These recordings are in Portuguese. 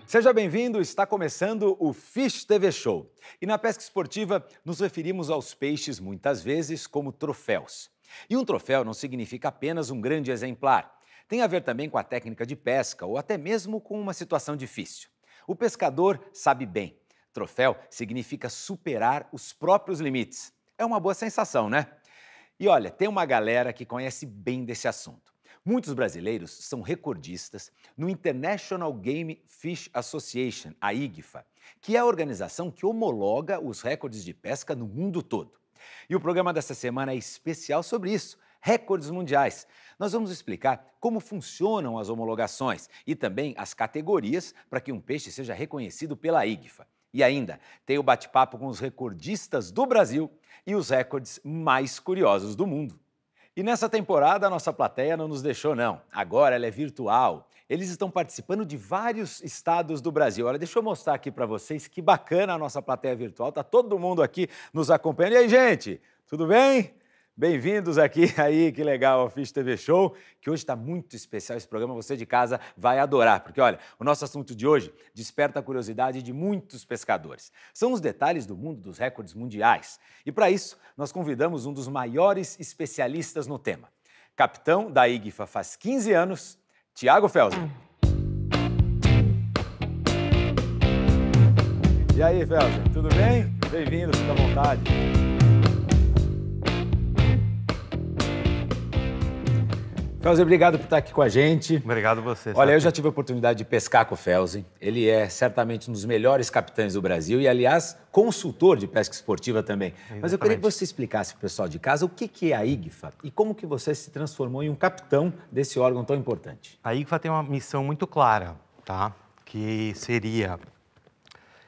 Seja bem-vindo, está começando o Fish TV Show. E na pesca esportiva, nos referimos aos peixes muitas vezes como troféus. E um troféu não significa apenas um grande exemplar. Tem a ver também com a técnica de pesca ou até mesmo com uma situação difícil. O pescador sabe bem. Troféu significa superar os próprios limites. É uma boa sensação, né? E olha, tem uma galera que conhece bem desse assunto. Muitos brasileiros são recordistas no International Game Fish Association, a IGFA, que é a organização que homologa os recordes de pesca no mundo todo. E o programa dessa semana é especial sobre isso, recordes mundiais. Nós vamos explicar como funcionam as homologações e também as categorias para que um peixe seja reconhecido pela IGFA. E ainda tem o bate-papo com os recordistas do Brasil e os recordes mais curiosos do mundo. E nessa temporada a nossa plateia não nos deixou não, agora ela é virtual. Eles estão participando de vários estados do Brasil. Olha, deixa eu mostrar aqui para vocês que bacana a nossa plateia virtual, tá todo mundo aqui nos acompanhando. E aí, gente, tudo bem? Bem-vindos aqui, aí, que legal, ao Fish TV Show, que hoje está muito especial esse programa, você de casa vai adorar, porque olha, o nosso assunto de hoje desperta a curiosidade de muitos pescadores. São os detalhes do mundo dos recordes mundiais. E para isso, nós convidamos um dos maiores especialistas no tema. Capitão da IGFA faz 15 anos, Thiago Felser. E aí, Felser, tudo bem? Bem-vindo, fica à vontade. Felser, obrigado por estar aqui com a gente. Obrigado a você. Olha, eu já tive a oportunidade de pescar com o Felser. Ele é certamente um dos melhores capitães do Brasil e, aliás, consultor de pesca esportiva também. Exatamente. Mas eu queria que você explicasse para o pessoal de casa o que é a IGFA e como que você se transformou em um capitão desse órgão tão importante. A IGFA tem uma missão muito clara, tá? Que seria...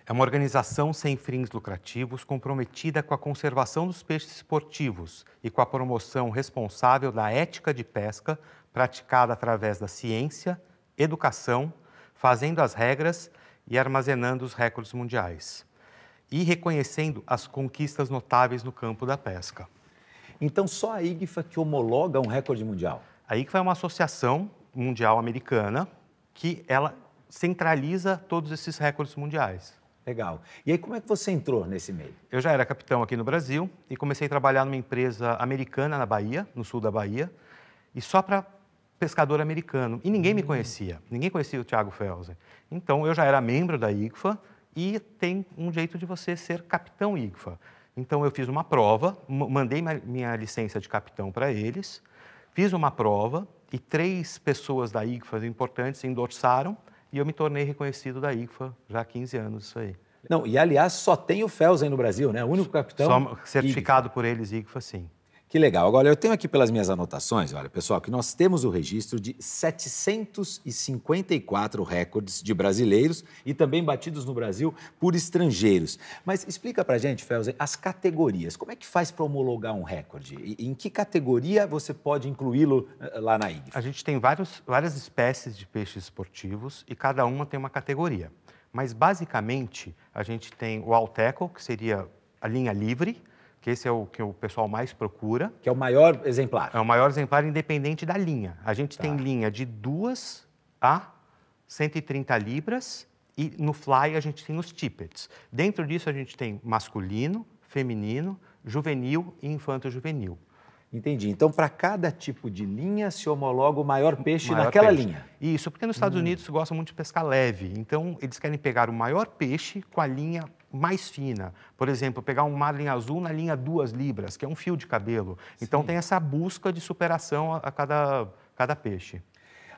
É uma organização sem fins lucrativos comprometida com a conservação dos peixes esportivos e com a promoção responsável da ética de pesca praticada através da ciência, educação, fazendo as regras e armazenando os recordes mundiais. E reconhecendo as conquistas notáveis no campo da pesca. Então, só a IGFA que homologa um recorde mundial? A IGFA é uma associação mundial americana que ela centraliza todos esses recordes mundiais. Legal. E aí, como é que você entrou nesse meio? Eu já era capitão aqui no Brasil e comecei a trabalhar numa empresa americana na Bahia, no sul da Bahia, e só para pescador americano. E ninguém me conhecia, ninguém conhecia o Thiago Felser. Então, eu já era membro da IGFA e tem um jeito de você ser capitão IGFA. Então, eu fiz uma prova, mandei minha licença de capitão para eles, fiz uma prova e 3 pessoas da IGFA importantes endossaram. E eu me tornei reconhecido da IGFA já há 15 anos, isso aí. Não, e aliás, só tem o Felser no Brasil, né? O único capitão. Só certificado IGFA. Por eles, IGFA, sim. Que legal. Agora, eu tenho aqui pelas minhas anotações, olha, pessoal, que nós temos o registro de 754 recordes de brasileiros e também batidos no Brasil por estrangeiros. Mas explica pra gente, Felser, as categorias. Como é que faz para homologar um recorde? E em que categoria você pode incluí-lo lá na IGFA? A gente tem várias espécies de peixes esportivos e cada uma tem uma categoria. Mas, basicamente, a gente tem o all tackle, que seria a linha livre, que esse é o que o pessoal mais procura. Que é o maior exemplar. É o maior exemplar independente da linha. A gente tem linha de 2 a 130 libras e no fly a gente tem os tippets. Dentro disso a gente tem masculino, feminino, juvenil e infanto-juvenil. Entendi. Então, para cada tipo de linha se homologa o maior peixe naquela linha. Isso, porque nos Estados Unidos gostam muito de pescar leve. Então, eles querem pegar o maior peixe com a linha mais fina. Por exemplo, pegar um marlin azul na linha 2 libras, que é um fio de cabelo. Então, tem essa busca de superação a cada peixe.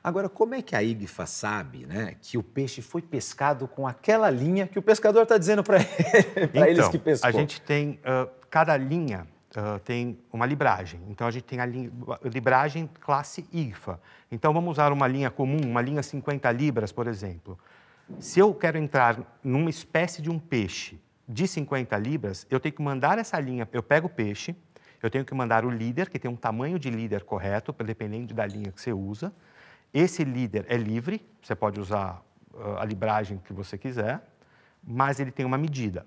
Agora, como é que a IGFA sabe, né, que o peixe foi pescado com aquela linha que o pescador está dizendo para eles que pescou? A gente tem, cada linha tem uma libragem. Então, a gente tem a libragem classe IGFA. Então, vamos usar uma linha comum, uma linha 50 libras, por exemplo. Se eu quero entrar numa espécie de um peixe de 50 libras, eu tenho que mandar essa linha, eu pego o peixe, eu tenho que mandar o líder, que tem um tamanho de líder correto, dependendo da linha que você usa. Esse líder é livre, você pode usar a libragem que você quiser, mas ele tem uma medida.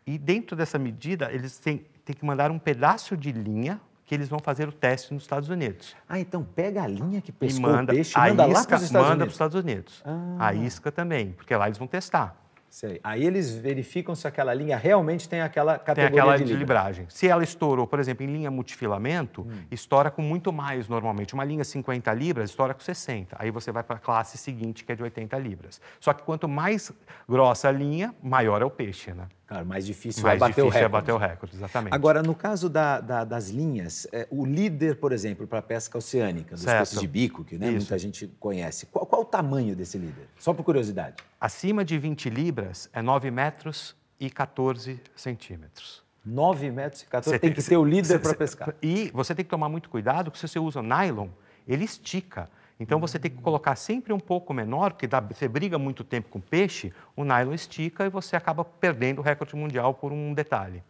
E dentro dessa medida, eles têm que mandar um pedaço de linha, que eles vão fazer o teste nos Estados Unidos. Ah, então pega a linha que E pescou o peixe e a manda lá isca, para os Estados manda para Unidos? os Estados Unidos. A isca também, porque lá eles vão testar. Sei. Aí eles verificam se aquela linha realmente tem aquela Tem categoria aquela de libra. libragem. Se ela estourou, por exemplo, em linha multifilamento, estoura com muito mais normalmente. Uma linha 50 libras estoura com 60. Aí você vai para a classe seguinte, que é de 80 libras. Só que quanto mais grossa a linha, maior é o peixe, né? Claro, mais difícil Mais é bater o difícil recorde. é bater o recorde, exatamente. Agora, no caso das linhas, o líder, por exemplo, para a pesca oceânica, dos Certo. peixes de bico, que né, Isso. muita gente conhece, qual o tamanho desse líder? Só por curiosidade. Acima de 20 libras é 9 metros e 14 centímetros. 9 metros e 14, tem que ter o líder para pescar. E você tem que tomar muito cuidado, porque se você usa nylon, ele estica. Então, você tem que colocar sempre um pouco menor, porque você briga muito tempo com o peixe, o nylon estica e você acaba perdendo o recorde mundial por um detalhe.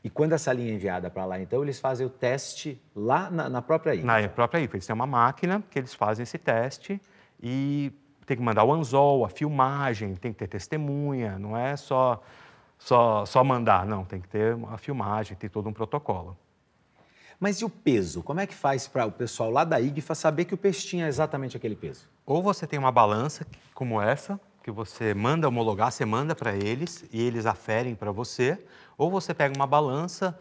E quando essa linha é enviada para lá, então, eles fazem o teste lá na própria ilha? Na própria IFA, eles têm uma máquina que eles fazem esse teste e tem que mandar o anzol, a filmagem, tem que ter testemunha, não é só mandar, não, tem que ter a filmagem, tem todo um protocolo. Mas e o peso? Como é que faz para o pessoal lá da IGFA saber que o peixe tinha exatamente aquele peso? Ou você tem uma balança como essa, que você manda homologar, você manda para eles e eles aferem para você, ou você pega uma balança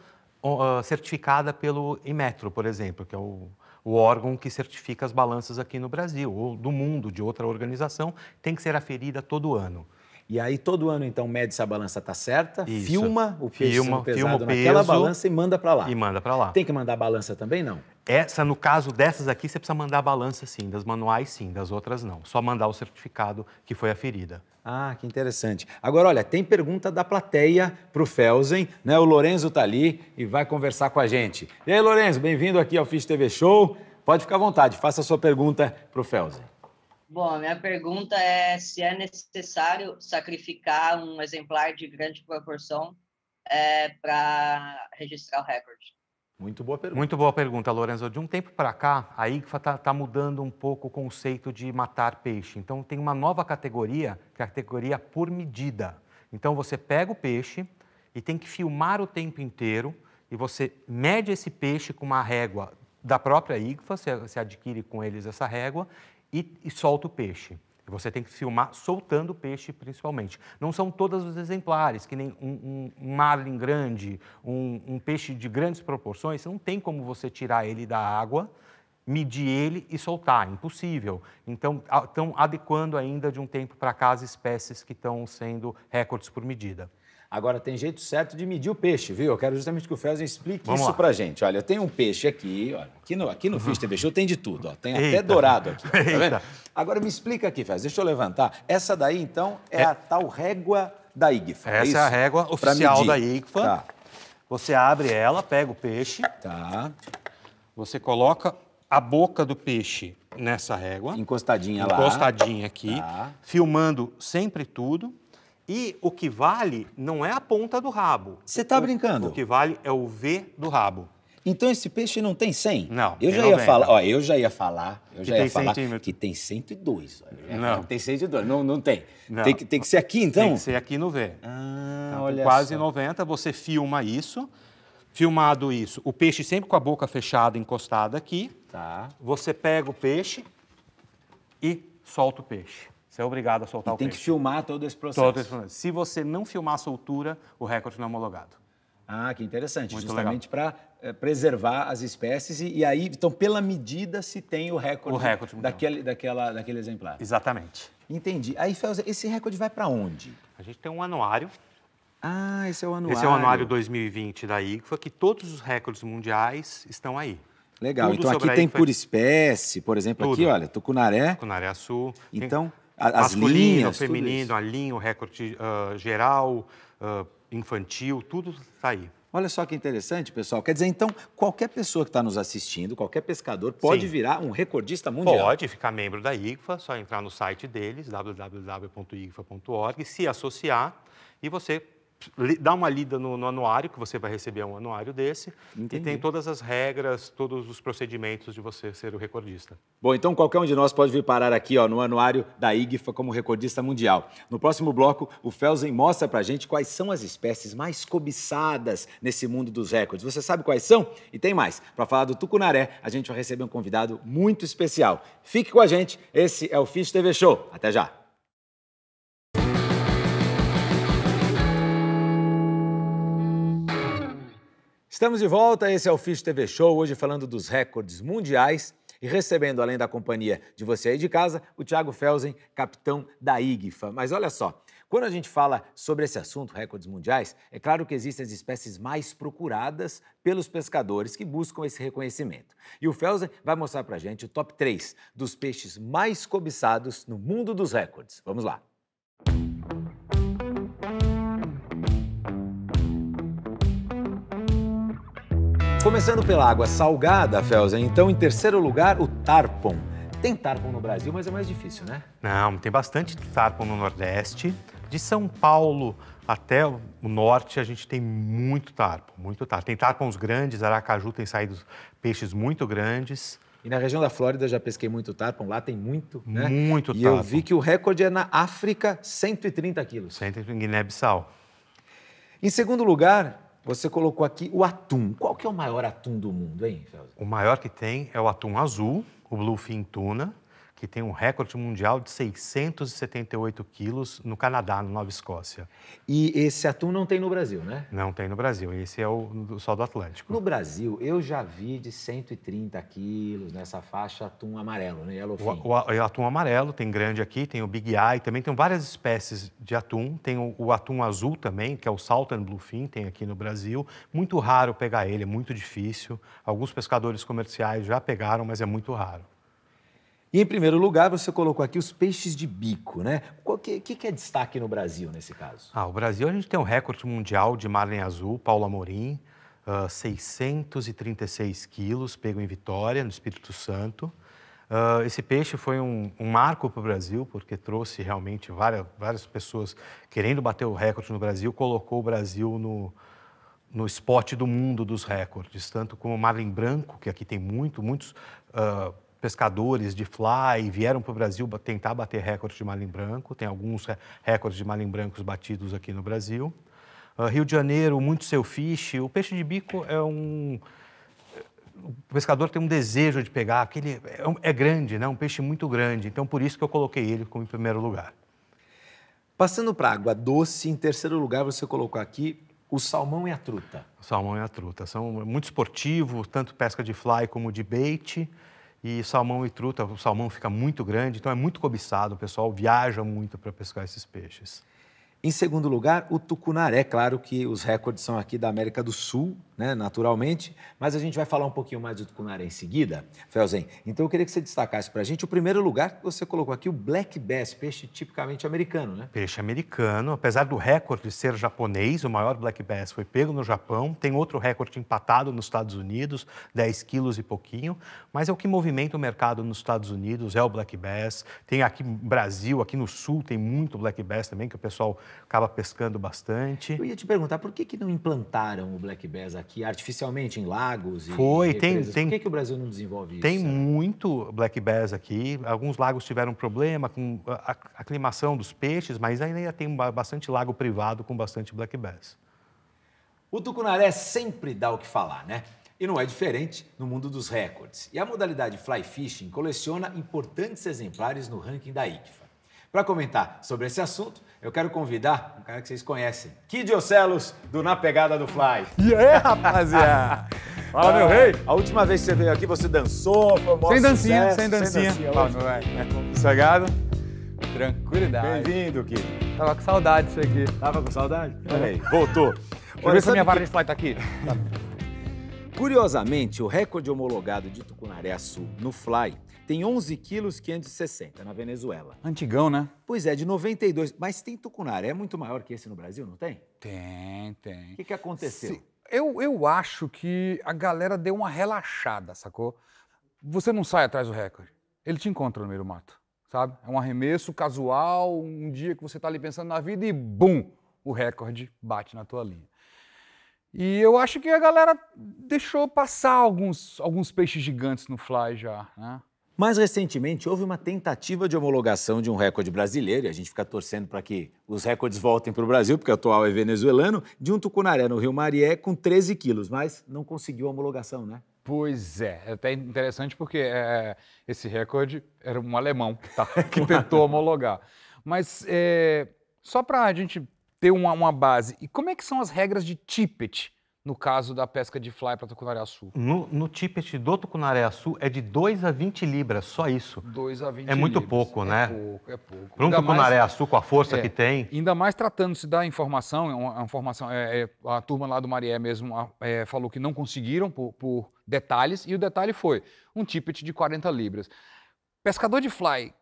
certificada pelo Inmetro, por exemplo, que é o órgão que certifica as balanças aqui no Brasil, ou do mundo, de outra organização, tem que ser aferida todo ano. E aí, todo ano, então, mede se a balança está certa, Isso. filma o peixe sendo pesado o naquela peso balança e manda para lá. E manda para lá. Tem que mandar a balança também, não? No caso dessas aqui, você precisa mandar a balança sim, das manuais sim, das outras não. Só mandar o certificado que foi aferida. Ah, que interessante. Agora, olha, tem pergunta da plateia para o Felsen, né? O Lorenzo está ali e vai conversar com a gente. E aí, Lorenzo, bem-vindo aqui ao Fish TV Show. Pode ficar à vontade, faça a sua pergunta para o Felsen. Bom, a minha pergunta é se é necessário sacrificar um exemplar de grande proporção para registrar o recorde. Muito boa pergunta. Muito boa pergunta, Lorenzo. De um tempo para cá, a IGFA está mudando um pouco o conceito de matar peixe. Então, tem uma nova categoria, que é a categoria por medida. Então, você pega o peixe e tem que filmar o tempo inteiro e você mede esse peixe com uma régua da própria IGFA, você adquire com eles essa régua, e solta o peixe. Você tem que filmar soltando o peixe, principalmente. Não são todos os exemplares, que nem um marlin grande, um peixe de grandes proporções, não tem como você tirar ele da água, medir ele e soltar, impossível. Então, estão adequando ainda de um tempo para cá as espécies que estão sendo recordes por medida. Agora, tem jeito certo de medir o peixe, viu? Eu quero justamente que o Felsen explique Vamos isso lá. pra gente. Olha, eu tenho um peixe aqui, olha, aqui no Fish TV Show tem de tudo, ó. Tem até dourado aqui, ó, tá vendo? Agora, me explica aqui, Felsen, deixa eu levantar. Essa daí, então, é a tal régua da IGFA, Essa isso? é a régua Pra oficial medir. da IGFA. Tá, Você abre ela, pega o peixe, tá. você coloca a boca do peixe nessa régua, Encostadinha lá. encostadinha aqui, Tá. filmando sempre tudo. E o que vale não é a ponta do rabo. Você tá brincando? O que vale é o V do rabo. Então esse peixe não tem 100? Não, Eu tem já ia 90. falar, ó, eu já ia falar tem centímetros. que tem 102. Olha, eu ia Não. falar que tem 102, não tem. Não. Tem que ser aqui, então? Tem que ser aqui no V. Ah, Então, olha quase só. 90, você filma isso. Filmado isso, o peixe sempre com a boca fechada, encostada aqui. Tá. Você pega o peixe e solta o peixe. Você é obrigado a soltar o Tem que peixe. filmar todo esse processo. Todo esse processo. Se você não filmar a soltura, o recorde não é homologado. Ah, que interessante. Muito Justamente para preservar as espécies e aí, então, pela medida se tem o recorde, mundial. daquele exemplar. Exatamente. Entendi. Aí, Felsen, esse recorde vai para onde? A gente tem um anuário. Ah, esse é o anuário. Esse é o anuário 2020 da IGFA, que todos os recordes mundiais estão aí. Legal. Tudo Então, sobre aqui a tem IGFA. por espécie, por exemplo, Tudo. aqui, olha, tucunaré. Cunaré-Açu. tem Então, as masculino, linhas, tudo feminino, isso. a linha, o recorde geral, infantil, tudo está aí. Olha só que interessante, pessoal. Quer dizer, então, qualquer pessoa que está nos assistindo, qualquer pescador, pode Sim. virar um recordista mundial. Pode ficar membro da IGFA, só entrar no site deles, www.igfa.org, se associar e você dá uma lida no anuário, que você vai receber um anuário desse, Entendi. e tem todas as regras, todos os procedimentos de você ser o recordista. Bom, então qualquer um de nós pode vir parar aqui no anuário da IGFA como recordista mundial. No próximo bloco, o Felsen mostra pra gente quais são as espécies mais cobiçadas nesse mundo dos recordes. Você sabe quais são? E tem mais. Para falar do tucunaré, a gente vai receber um convidado muito especial. Fique com a gente, esse é o Fish TV Show. Até já! Estamos de volta, esse é o Fish TV Show, hoje falando dos recordes mundiais e recebendo, além da companhia de você aí de casa, o Thiago Felsen, capitão da IGFA. Mas olha só, quando a gente fala sobre esse assunto, recordes mundiais, é claro que existem as espécies mais procuradas pelos pescadores que buscam esse reconhecimento. E o Felsen vai mostrar pra gente o top 3 dos peixes mais cobiçados no mundo dos recordes. Vamos lá. Começando pela água salgada, Felsen, então em terceiro lugar o tarpon. Tem tarpon no Brasil, mas é mais difícil, né? Não, tem bastante tarpon no Nordeste. De São Paulo até o Norte, a gente tem muito tarpon, muito tarpon. Tem tarpons grandes, Aracaju tem saído peixes muito grandes. E na região da Flórida eu já pesquei muito tarpon, lá tem muito, né? Muito e tarpon. Eu vi que o recorde é na África, 130 quilos. Sempre em Guiné-Bissau. Em segundo lugar, você colocou aqui o atum. Qual que é o maior atum do mundo, hein, Felsen? O maior que tem é o atum azul, o Bluefin Tuna, que tem um recorde mundial de 678 quilos no Canadá, na Nova Escócia. E esse atum não tem no Brasil, né? Não tem no Brasil, esse é só do Atlântico. No Brasil, eu já vi de 130 quilos nessa faixa atum amarelo, né? Yellowfin. O atum amarelo, tem grande aqui, tem o Big Eye, também tem várias espécies de atum. Tem o atum azul também, que é o Southern Bluefin, tem aqui no Brasil. Muito raro pegar ele, é muito difícil. Alguns pescadores comerciais já pegaram, mas é muito raro. E em primeiro lugar, você colocou aqui os peixes de bico, né? O que é destaque no Brasil nesse caso? O Brasil a gente tem um recorde mundial de marlin azul, Paulo Amorim, 636 quilos, pego em Vitória, no Espírito Santo. Esse peixe foi um marco para o Brasil, porque trouxe realmente várias pessoas querendo bater o recorde no Brasil, colocou o Brasil no spot do mundo dos recordes, tanto como o marlin branco, que aqui tem muitos pescadores de fly vieram para o Brasil tentar bater recorde de marlin branco, tem alguns recordes de marlin brancos batidos aqui no Brasil. Rio de Janeiro, muito sailfish. O peixe de bico o pescador tem um desejo de pegar, aquele é grande, né? Um peixe muito grande, então por isso que eu coloquei ele como em primeiro lugar. Passando para água doce, em terceiro lugar você colocou aqui o salmão e a truta. O salmão e a truta são muito esportivos, tanto pesca de fly como de bait. E salmão e truta, o salmão fica muito grande, então é muito cobiçado, o pessoal viaja muito para pescar esses peixes. Em segundo lugar, o tucunaré. Claro que os recordes são aqui da América do Sul, né, naturalmente, mas a gente vai falar um pouquinho mais do tucunaré em seguida, Felsen. Então eu queria que você destacasse para a gente o primeiro lugar que você colocou aqui, o black bass, peixe tipicamente americano, né? Peixe americano, apesar do recorde ser japonês, o maior black bass foi pego no Japão, tem outro recorde empatado nos Estados Unidos, 10 quilos e pouquinho, mas é o que movimenta o mercado nos Estados Unidos, é o black bass. Tem aqui no Brasil, aqui no Sul, tem muito black bass também, que o pessoal acaba pescando bastante. Eu ia te perguntar, por que não implantaram o black bass aqui artificialmente em lagos e represas? Por que o Brasil não desenvolve isso? Tem muito black bass aqui. Alguns lagos tiveram problema com a aclimação dos peixes, mas ainda tem bastante lago privado com bastante black bass. O tucunaré sempre dá o que falar, né? E não é diferente no mundo dos recordes. E a modalidade fly fishing coleciona importantes exemplares no ranking da IGFA. Para comentar sobre esse assunto, eu quero convidar um cara que vocês conhecem, Kid Ocelos, do Na Pegada do Fly. E aí, rapaziada? Fala, meu rei! A última vez que você veio aqui, você dançou, foi um Sem dancinha, sucesso, sem dancinha. Fala, meu velho. Sossegado? Tranquilidade. Bem-vindo, Kid. Tava com saudade disso aqui. Tava com saudade? Olha aí, voltou. Deixa eu ver se a minha vara de fly tá aqui. Curiosamente, o recorde homologado de tucunaré sul no fly tem 11,560 kg na Venezuela. Antigão, né? Pois é, de 92. Mas tem tucunaré muito maior que esse no Brasil, não tem? Tem. O que aconteceu? Eu acho que a galera deu uma relaxada, sacou? Você não sai atrás do recorde. Ele te encontra no meio do mato, sabe? É um arremesso casual, um dia que você tá ali pensando na vida e bum! o recorde bate na tua linha. E eu acho que a galera deixou passar alguns peixes gigantes no fly já, né? Mais recentemente, houve uma tentativa de homologação de um recorde brasileiro, e a gente fica torcendo para que os recordes voltem para o Brasil, porque o atual é venezuelano, de um tucunaré no Rio Marié com 13 quilos, mas não conseguiu a homologação, né? Pois é até interessante porque esse recorde era um alemão que tentou homologar. Mas só para a gente ter uma base, e como é que são as regras de tippet no caso da pesca de fly para tucunaré-açu? No tippet do tucunaré-açu é de 2 a 20 libras, só isso. 2 a 20 É muito libras. pouco, né? É pouco. Para um tucunaré-açu com a força que tem. Ainda mais tratando-se da informação, uma informação, a turma lá do Marié mesmo falou que não conseguiram por detalhes, e o detalhe foi um tippet de 40 libras. Pescador de fly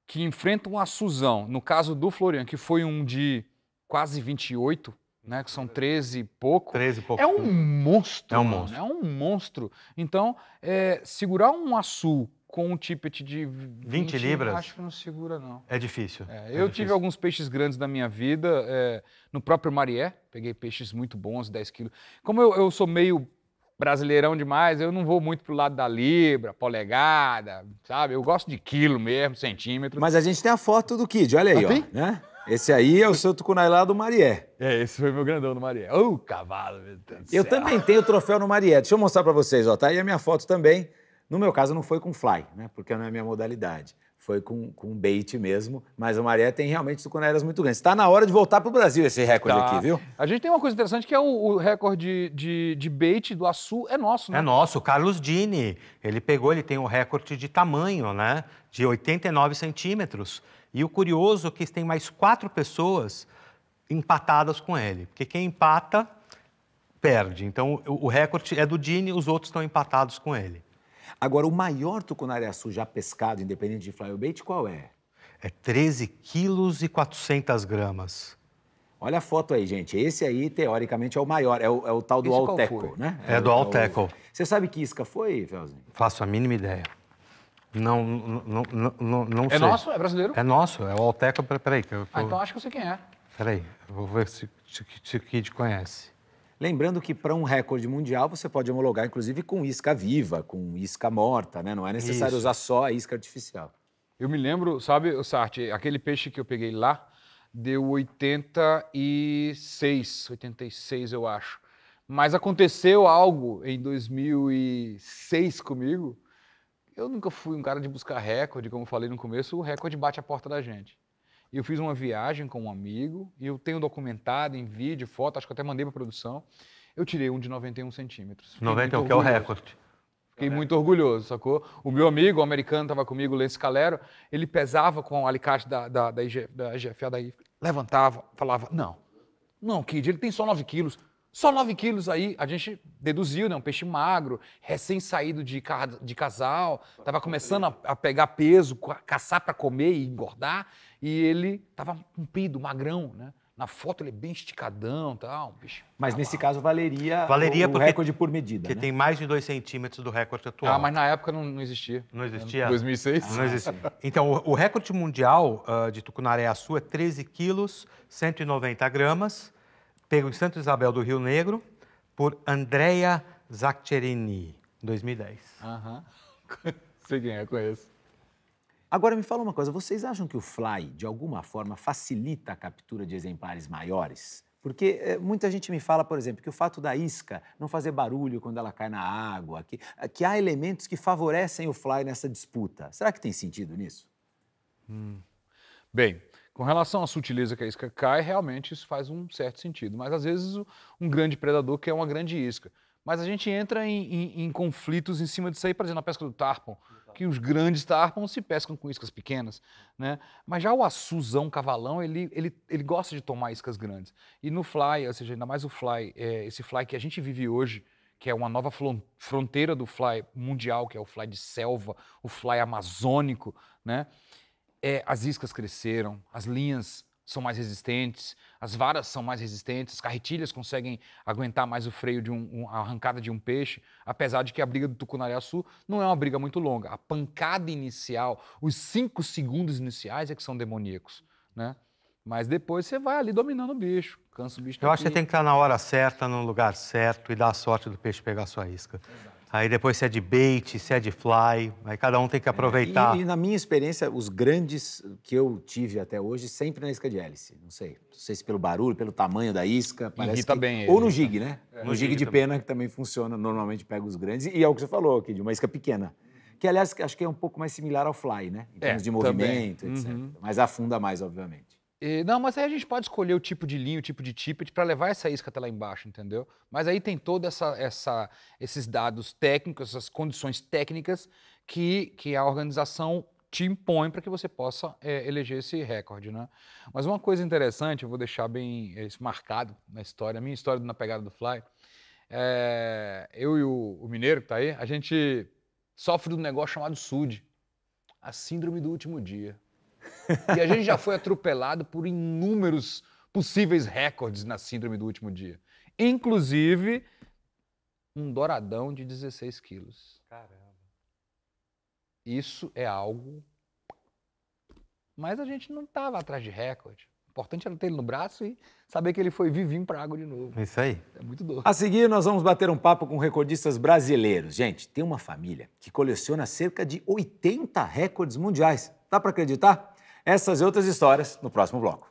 que enfrenta um açuzão, no caso do Florian, que foi um de quase 28, né, que são 13 e pouco. 13 e pouco. É um monstro. É um mano, monstro. É um monstro. Então, segurar um açu com um tippet de 20 libras? Acho que não segura, não. É difícil. Eu tive alguns peixes grandes na minha vida, no próprio Marié, peguei peixes muito bons, 10 quilos. Como eu sou meio brasileirão demais, eu não vou muito pro lado da libra, polegada, sabe? Eu gosto de quilo mesmo, centímetro. Mas a gente tem a foto do Kid, olha aí, ó. tem? Né? Esse aí é o seu tucunaré lá do Marié. Esse foi meu grandão no Marié. Ô, cavalo, meu Deus do Eu céu. também tenho o troféu no Marié. Deixa eu mostrar para vocês, ó. Tá aí a minha foto também. No meu caso, não foi com fly, né? Porque não é a minha modalidade. Foi com bait mesmo. Mas o Marié tem realmente tucunarés muito grandes. Está na hora de voltar para o Brasil esse recorde aqui, viu? A gente tem uma coisa interessante que é o recorde de bait do açu é nosso, né? É nosso, o Carlos Dini. Ele tem o recorde de tamanho, né? De 89 centímetros. E o curioso é que tem mais 4 pessoas empatadas com ele. Porque quem empata, perde. Então, o recorde é do Dini, os outros estão empatados com ele. Agora, o maior tucunaré-açu já pescado, independente de fly ou bait, qual é? É 13 quilos e 400 gramas. Olha a foto aí, gente. Esse aí, teoricamente, é o maior. É o tal do Esse qual Alteco, foi? né? É do Alteco. Você sabe que isca foi, Felzinho? Faço a mínima ideia. Não sei. É nosso? É brasileiro? É nosso, é o Alteco. Peraí. Então acho que eu sei quem é. Peraí, eu vou ver se o Kid conhece. Lembrando que para um recorde mundial você pode homologar, inclusive, com isca viva, com isca morta, né? Não é necessário Isso. usar só a isca artificial. Eu me lembro, sabe, Sarti, aquele peixe que eu peguei lá deu 86, eu acho. Mas aconteceu algo em 2006 comigo. Eu nunca fui um cara de buscar recorde, como eu falei no começo, o recorde bate a porta da gente. E eu fiz uma viagem com um amigo, e eu tenho documentado em vídeo, foto, acho que eu até mandei para produção. Eu tirei um de 91 centímetros. 91, que é o recorde. Fiquei muito orgulhoso, sacou? O meu amigo, o americano, estava comigo, o Lance Calero, ele pesava com o alicate da IGFA, daí levantava, falava, não, Kid, ele tem só 9 quilos. Só 9 quilos aí, a gente deduziu, né? Um peixe magro, recém-saído de casal, estava começando a pegar peso, caçar para comer e engordar, e ele estava comprido, magrão, né? Na foto ele é bem esticadão, tal, um peixe. Mas nesse caso valeria o porque- recorde por medida, Porque né? tem mais de 2 centímetros do recorde atual. Mas na época não existia. Não existia? 2006? Não existia. Então, o recorde mundial de tucunaré-açu é 13 quilos, 190 gramas, pego em Santa Isabel do Rio Negro, por Andrea Zaccherini, em 2010. Aham. Sei quem é, conheço. Agora me fala uma coisa, vocês acham que o fly, de alguma forma, facilita a captura de exemplares maiores? Porque muita gente me fala, por exemplo, que o fato da isca não fazer barulho quando ela cai na água, que há elementos que favorecem o fly nessa disputa. Será que tem sentido nisso? Bem, com relação à sutileza que a isca cai, realmente isso faz um certo sentido. Mas às vezes um grande predador quer uma grande isca. Mas a gente entra em conflitos em cima disso aí, por exemplo, na pesca do tarpon, que os grandes tarpons se pescam com iscas pequenas, né? Mas já o açuzão cavalão, ele gosta de tomar iscas grandes. E no fly, ou seja, ainda mais o fly, esse fly que a gente vive hoje, que é uma nova fronteira do fly mundial, que é o fly de selva, o fly amazônico, né? As iscas cresceram, as linhas são mais resistentes, as varas são mais resistentes, as carretilhas conseguem aguentar mais o freio de a arrancada de um peixe, apesar de que a briga do tucunaré-açu não é uma briga muito longa. A pancada inicial, os 5 segundos iniciais é que são demoníacos, né? Mas depois você vai ali dominando o bicho. Cansa o bicho. Eu acho que você tem que estar na hora certa, no lugar certo e dar a sorte do peixe pegar a sua isca. Exato. Aí depois se é de bait, se é de fly, aí cada um tem que aproveitar. E na minha experiência, os grandes que eu tive até hoje, sempre na isca de hélice. Não sei se pelo barulho, pelo tamanho da isca. Parece Irrita que... bem Ou ele, no então. jig, né? No No jig jig de também. pena, que também funciona, normalmente pega os grandes. E é o que você falou aqui, de uma isca pequena. Que, aliás, acho que é um pouco mais similar ao fly, né? Em termos de movimento, também. etc. Uhum. Mas afunda mais, obviamente. Não, mas aí a gente pode escolher o tipo de linha, o tipo de tippet para levar essa isca até lá embaixo, entendeu? Mas aí tem todos esses dados técnicos, essas condições técnicas que a organização te impõe para que você possa eleger esse recorde, né? Mas uma coisa interessante, eu vou deixar bem isso marcado na história, a minha história na pegada do fly, eu e o Mineiro que tá aí, a gente sofre de um negócio chamado SUD, a síndrome do último dia. E a gente já foi atropelado por inúmeros possíveis recordes na síndrome do último dia. Inclusive, um douradão de 16 quilos. Caramba. Isso é algo... Mas a gente não estava atrás de recorde. O importante era ter ele no braço e saber que ele foi vivinho para a água de novo. Isso aí. É muito doido. A seguir, nós vamos bater um papo com recordistas brasileiros. Gente, tem uma família que coleciona cerca de 80 recordes mundiais. Dá para acreditar? Essas e outras histórias no próximo bloco.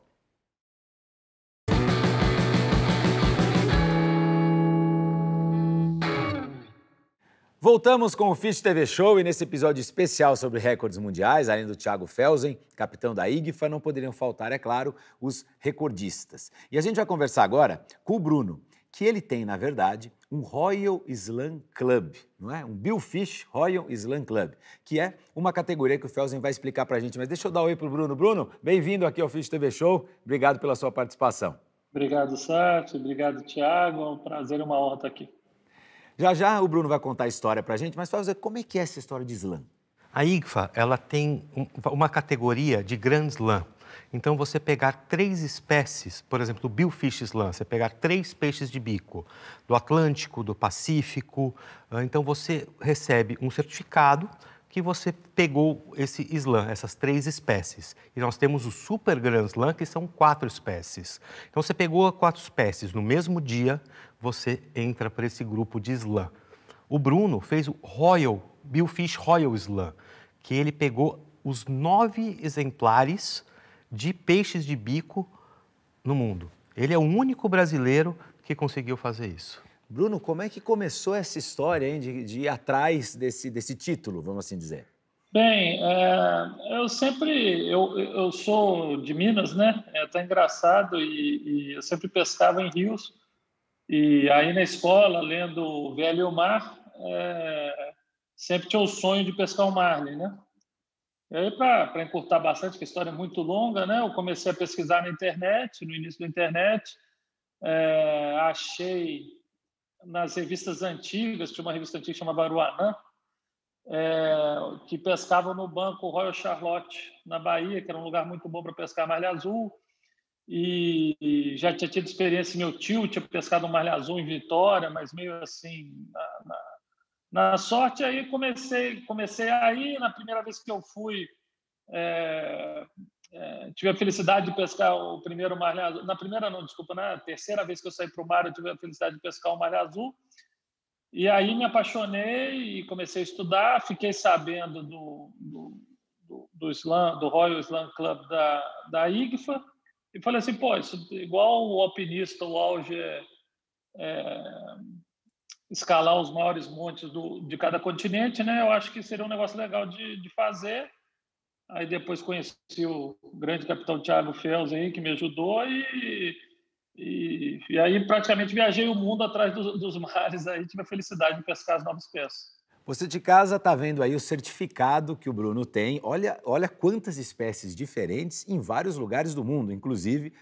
Voltamos com o Fish TV Show e nesse episódio especial sobre recordes mundiais, além do Thiago Felsen, capitão da IGFA, não poderiam faltar, é claro, os recordistas. E a gente vai conversar agora com o Bruno, que ele tem, na verdade, um Royal Slam Club, não é? Um Bill Fish Royal Slam Club, que é uma categoria que o Felsen vai explicar pra gente. Mas deixa eu dar um oi pro Bruno. Bruno, bem-vindo aqui ao Fish TV Show. Obrigado pela sua participação. Obrigado, Sati. Obrigado, Thiago. É um prazer e uma honra estar aqui. Já o Bruno vai contar a história pra gente, mas Felsen, como é que é essa história de slam? A IGFA, ela tem uma categoria de Grand Slam. Então, você pegar 3 espécies, por exemplo, do Bill Fish Slam, você pegar 3 peixes de bico, do Atlântico, do Pacífico, então você recebe um certificado que você pegou esse slam, essas 3 espécies. E nós temos o Super Grand Slam, que são 4 espécies. Então, você pegou 4 espécies no mesmo dia, você entra para esse grupo de slam. O Bruno fez o Bill Fish Royal Slam, que ele pegou os 9 exemplares de peixes de bico no mundo. Ele é o único brasileiro que conseguiu fazer isso. Bruno, como é que começou essa história, hein, de ir atrás desse título, vamos assim dizer? Bem, eu sou de Minas, né? É até engraçado, e eu sempre pescava em rios. E aí na escola, lendo O Velho e o Mar, sempre tinha o sonho de pescar um marlin, né? E aí, para encurtar bastante, que a história é muito longa, né? Eu comecei a pesquisar na internet, no início da internet, achei nas revistas antigas, tinha uma revista antiga que chamava Aruanã, que pescava no banco Royal Charlotte, na Bahia, que era um lugar muito bom para pescar marlin azul, e já tinha tido experiência, meu tio tinha pescado um marlin azul em Vitória, mas meio assim, na sorte. Aí comecei a ir. Na primeira vez que eu fui, tive a felicidade de pescar o primeiro marlin azul. Na primeira não, desculpa, na terceira vez que eu saí para o mar, eu tive a felicidade de pescar o marlin azul. E aí me apaixonei e comecei a estudar. Fiquei sabendo do Royal Slam Club da IGFA e falei assim, pô, isso, igual o alpinista, o auge escalar os maiores montes de cada continente, né? Eu acho que seria um negócio legal de fazer. Aí depois conheci o grande capitão Thiago Felsen aí, que me ajudou, e aí praticamente viajei o mundo atrás dos mares, aí tive a felicidade de pescar as novas espécies. Você de casa está vendo aí o certificado que o Bruno tem. Olha quantas espécies diferentes em vários lugares do mundo. Inclusive,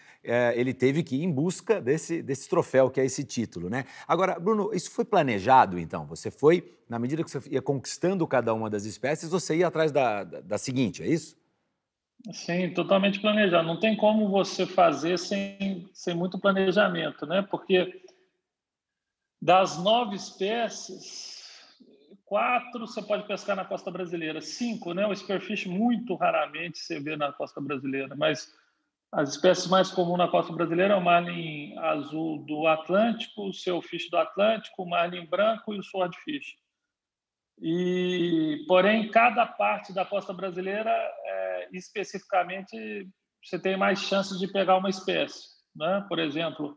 ele teve que ir em busca desse troféu, que é esse título, né? Agora, Bruno, isso foi planejado, então? Você foi, na medida que você ia conquistando cada uma das espécies, você ia atrás da seguinte, é isso? Sim, totalmente planejado. Não tem como você fazer sem muito planejamento, né? Porque das 9 espécies, 4 você pode pescar na costa brasileira, 5, né? O spearfish muito raramente você vê na costa brasileira, mas As espécies mais comuns na costa brasileira é o marlin azul do Atlântico, o sailfish do Atlântico, o marlin branco e o swordfish. Porém, cada parte da costa brasileira, especificamente, você tem mais chances de pegar uma espécie, né? Por exemplo,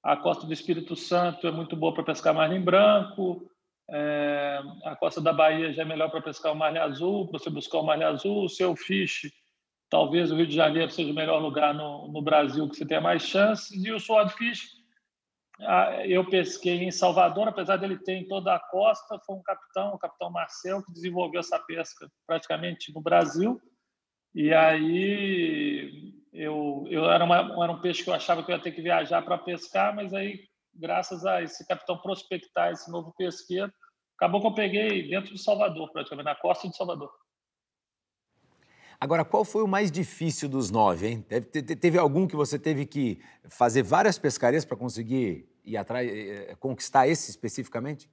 a costa do Espírito Santo é muito boa para pescar marlin branco, a costa da Bahia já é melhor para pescar o marlin azul, para você buscar o marlin azul, o sailfish, talvez o Rio de Janeiro seja o melhor lugar no Brasil que você tenha mais chances, e o swordfish, eu pesquei em Salvador, apesar dele ter em toda a costa, foi o capitão Marcel, que desenvolveu essa pesca praticamente no Brasil. E aí era um peixe que eu achava que eu ia ter que viajar para pescar, mas aí, graças a esse capitão prospectar esse novo pesqueiro, acabou que eu peguei dentro de Salvador, praticamente, na costa de Salvador. Agora, qual foi o mais difícil dos 9, hein? Teve algum que você teve que fazer várias pescarias para conseguir ir atrás, conquistar esse especificamente?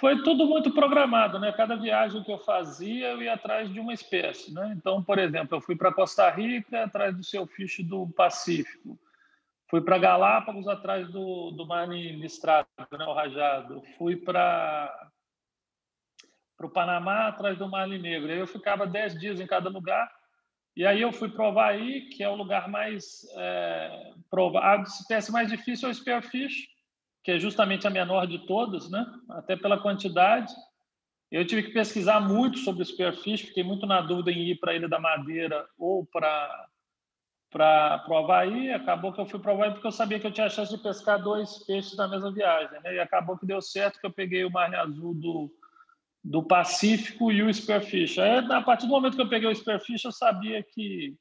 Foi tudo muito programado, né? Cada viagem que eu fazia, eu ia atrás de uma espécie, né? Então, por exemplo, eu fui para Costa Rica atrás do sailfish do Pacífico. Fui para Galápagos atrás do marlin listrado, né? O rajado. Fui para o Panamá atrás do marlin negro. Aí eu ficava 10 dias em cada lugar. E aí eu fui para o Havaí, que é o lugar mais a espécie mais difícil é o spearfish, que é justamente a menor de todas, né? Até pela quantidade. Eu tive que pesquisar muito sobre o spearfish, fiquei muito na dúvida em ir para a Ilha da Madeira ou para o Havaí. Acabou que eu fui para o Havaí porque eu sabia que eu tinha a chance de pescar 2 peixes na mesma viagem, né? E acabou que deu certo, que eu peguei o marlin azul do Pacífico e o spearfish. Aí, a partir do momento que eu peguei o spearfish, eu sabia que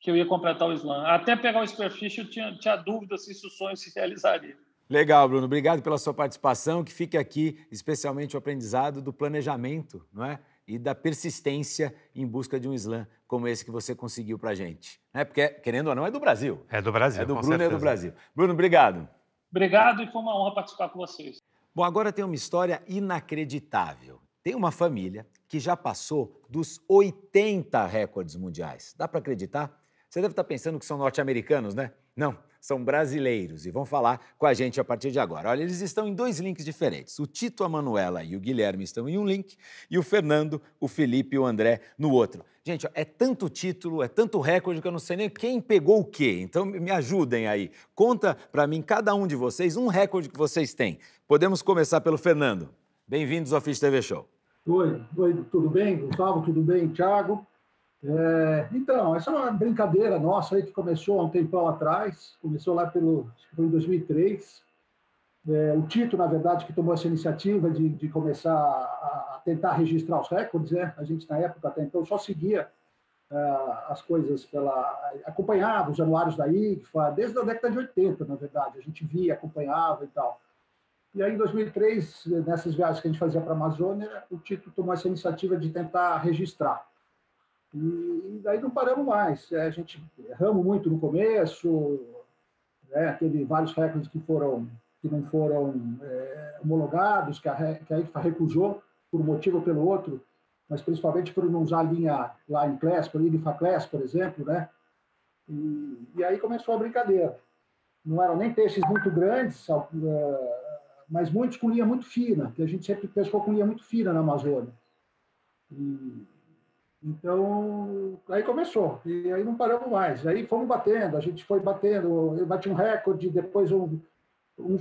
eu ia completar o slam. Até pegar o spearfish, eu tinha dúvida se o sonho se realizaria. Legal, Bruno. Obrigado pela sua participação. Que fique aqui especialmente o aprendizado do planejamento, não é? E da persistência em busca de um slam como esse que você conseguiu pra gente. Porque, querendo ou não, é do Brasil. É do Brasil, é do com Bruno, certeza. É do Brasil. Bruno, obrigado. Obrigado, e foi uma honra participar com vocês. Bom, agora tem uma história inacreditável. Tem uma família que já passou dos 80 recordes mundiais. Dá para acreditar? Você deve estar pensando que são norte-americanos, né? Não, são brasileiros e vão falar com a gente a partir de agora. Olha, eles estão em 2 links diferentes. O Tito, a Manuela e o Guilherme estão em um link e o Fernando, o Felipe e o André no outro. Gente, ó, é tanto título, é tanto recorde que eu não sei nem quem pegou o quê. Então me ajudem aí. Conta para mim, cada um de vocês, um recorde que vocês têm. Podemos começar pelo Fernando. Bem-vindos ao Fish TV Show. Oi, tudo bem, Gustavo? Tudo bem, Thiago? Então, essa é uma brincadeira nossa aí que começou há um tempão atrás, começou lá em 2003. O Tito, na verdade, que tomou essa iniciativa de começar a tentar registrar os recordes, né? A gente, na época, até então, só seguia as coisas acompanhava os anuários da IGFA, desde a década de 80, na verdade. A gente via, acompanhava e tal. E aí, em 2003, nessas viagens que a gente fazia para a Amazônia, o Tito tomou essa iniciativa de tentar registrar. E daí não paramos mais. A gente erramos muito no começo, né? Teve vários recordes que não foram homologados, que a IGFA recusou por um motivo ou pelo outro, mas principalmente por não usar a linha lá em Class, por IGFA Class, por exemplo, né? E aí começou a brincadeira. Não eram nem peixes muito grandes, mas muitos com linha muito fina, que a gente sempre pescou com linha muito fina na Amazônia. Então, aí começou, e aí não paramos mais. Aí fomos batendo, a gente foi batendo, eu bati um recorde, depois um